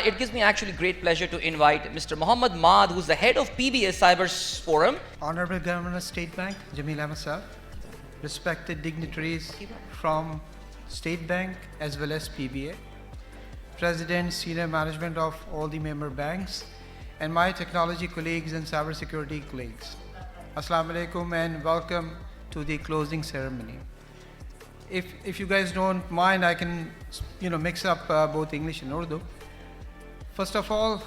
it gives me actually great pleasure to invite Mr. Mohammad Maad, who's the head of PBA Cyber Forum. Honorable Governor of State Bank, Jameel Ahmed Sir, respected dignitaries from State Bank as well as PBA, President, senior management of all the member banks, and my technology colleagues and cybersecurity colleagues. Assalamu alaikum and welcome to the closing ceremony. If you guys don't mind, I can mix up both English and Urdu. First of all,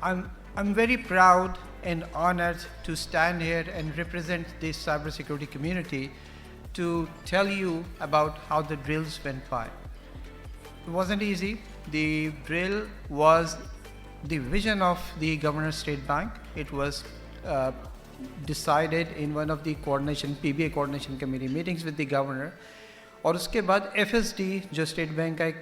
I'm very proud and honored to stand here and represent this cybersecurity community to tell you about how the drills went by. It wasn't easy. The drill was the vision of the Governor of State Bank. It was decided in one of the PBA coordination committee meetings with the governor. और उसके बाद FSD जो state bank का एक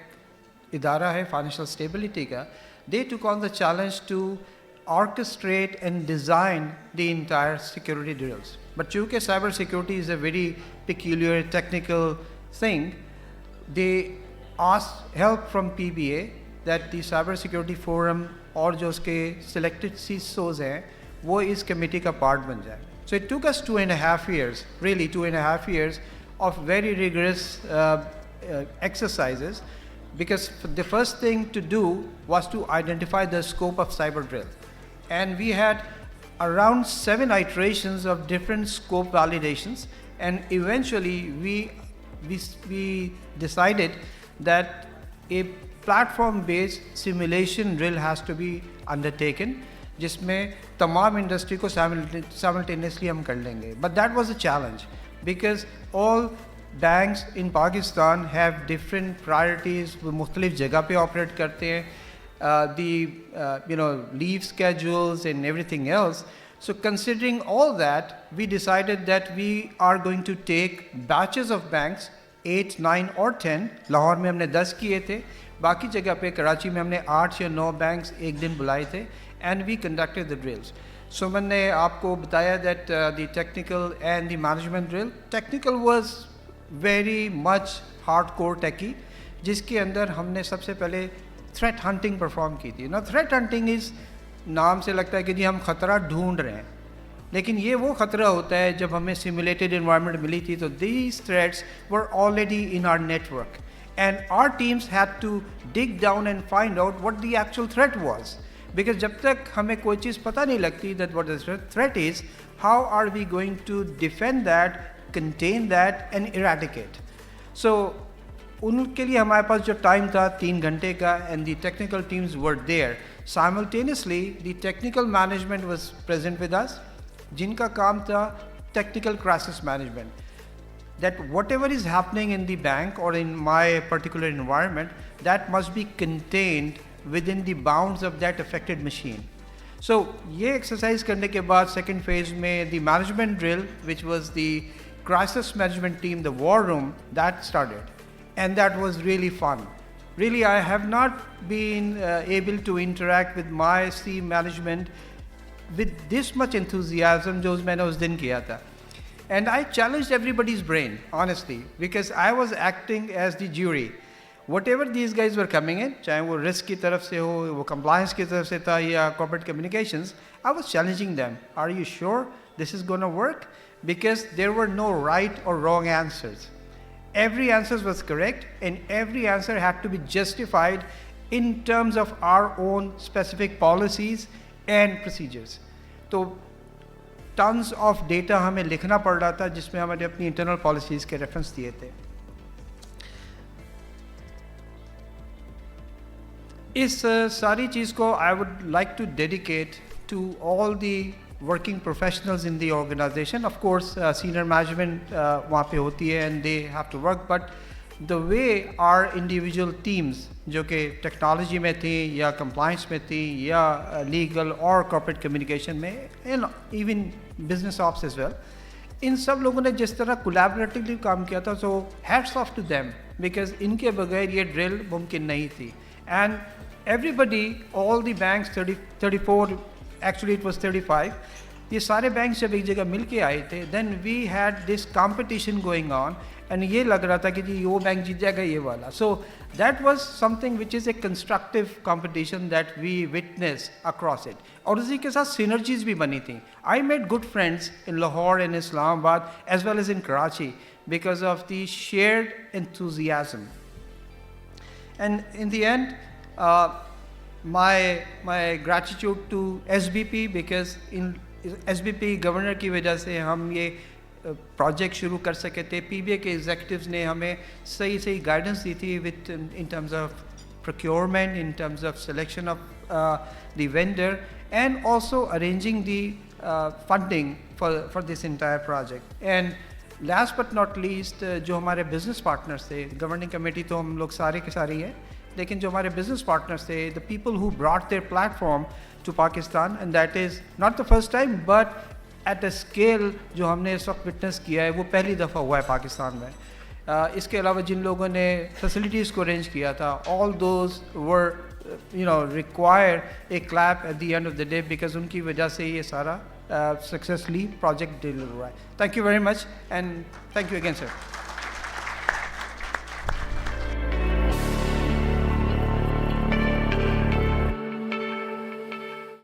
इदारा है financial stability का, they took on the challenge to orchestrate and design the entire security drills. But चूँकि cyber security is a very peculiar technical thing, they asked help from PBA that the cyber security forum और जो उसके selected CISOs हैं वो इस committee का part बन जाए. So it took us 2.5 years, really 2.5 years of very rigorous exercises, because the first thing to do was to identify the scope of cyber drill. And we had around 7 iterations of different scope validations, and eventually we decided that a platform-based simulation drill has to be undertaken, जिसमें तमाम industry को simultaneously हम कर लेंगे. But that was a challenge, because all banks in Pakistan have different priorities, वो मुख्तलिफ जगह पे operate करते हैं, the leave schedules and everything else. So considering all that, we decided that we are going to take batches of banks, 8, 9 or 10. Lahore में हमने 10 किए थे, बाकी जगह पे कराची में हमने 8 या 9 banks एक दिन बुलाए थे, and we conducted the drills. Suman ने आपको बताया that the technical and the management drill. Technical was very much hardcore techie, जिसके अंदर हमने सबसे पहले threat hunting perform की थी. Now threat hunting is नाम से लगता है कि जी हम खतरा ढूंढ रहे हैं, लेकिन ये वो खतरा होता है जब हमें simulated environment मिली थी तो these threats were already in our network, and our teams had to dig down and find out what the actual threat was. Because जब तक हमें कोई चीज़ पता नहीं लगती that what the threat is, how are we going to defend that, contain that and eradicate. So उनके लिए हमारे पास जो टाइम था 3 घंटे का, and the technical teams were there. Simultaneously the technical management was present with us, जिनका काम था technical crisis management. That whatever is happening in the bank or in my particular environment, that must be contained within the bounds of that affected machine. So ये exercise करने के बाद second phase में the management drill, which was the crisis management team, the war room, that started, and that was really fun. Really, I have not been able to interact with my team management with this much enthusiasm जो मैंने उस दिन किया था. And I challenged everybody's brain, honestly, because I was acting as the jury. Whatever these guys were coming in, चाहे वो risk की तरफ से हो, वो compliance की तरफ से था या corporate communications, I was challenging them. Are you sure this is going to work? Because there were no right or wrong answers. Every answer was correct, and every answer had to be justified in terms of our own specific policies and procedures. तो tons of data हमें लिखना पड़ रहा था, जिसमें हमारे अपनी internal policies के reference दिए थे. इस सारी चीज़ को I would like to dedicate to all the working professionals in the organization. Of course, senior management वहाँ पे होती है and they have to work, but the way our individual teams जो कि technology में थी या compliance में थी या legal और corporate communication में and even business ops as well, इन सब लोगों ने जिस तरह collaboratively काम किया था, so hats off to them, because इनके बगैर ये drill मुमकिन नहीं थी. And everybody, all the banks, 34, actually it was 35, ये सारे बैंक जब एक जगह मिल के आए थे, then we had this competition going on, and ये लग रहा था कि जी वो बैंक जीत जाएगा ये वाला. So that was something which is a constructive competition that we witness across it. और उसी के साथ सिनर्जीज भी बनी थी. I made good friends in Lahore, in Islamabad, as well as in Karachi, because of the shared enthusiasm. And in the end, my gratitude to SBP, because in SBP governor की वजह से हम ये प्रोजेक्ट शुरू कर सके थे. PBA के एग्जीक्यूटिव्स ने हमें सही सही गाइडेंस दी थी with in terms of procurement, in terms of selection of the vendor, and also arranging the funding for this entire project. And last but not least, जो हमारे business partners थे, governing committee तो हम लोग सारे के सारे ही हैं, लेकिन जो हमारे business partners थे, the people who brought their platform to Pakistan, and that is not the first time, but at a scale जो हमने इस वक्त witness किया है, वो पहली दफ़ा हुआ है पाकिस्तान में. इसके अलावा जिन लोगों ने facilities को arrange किया था, all those were require a clap at the end of the day, because उनकी वजह से ये सारा successfully project deliver हुआ है. Thank you very much, and thank you again, sir.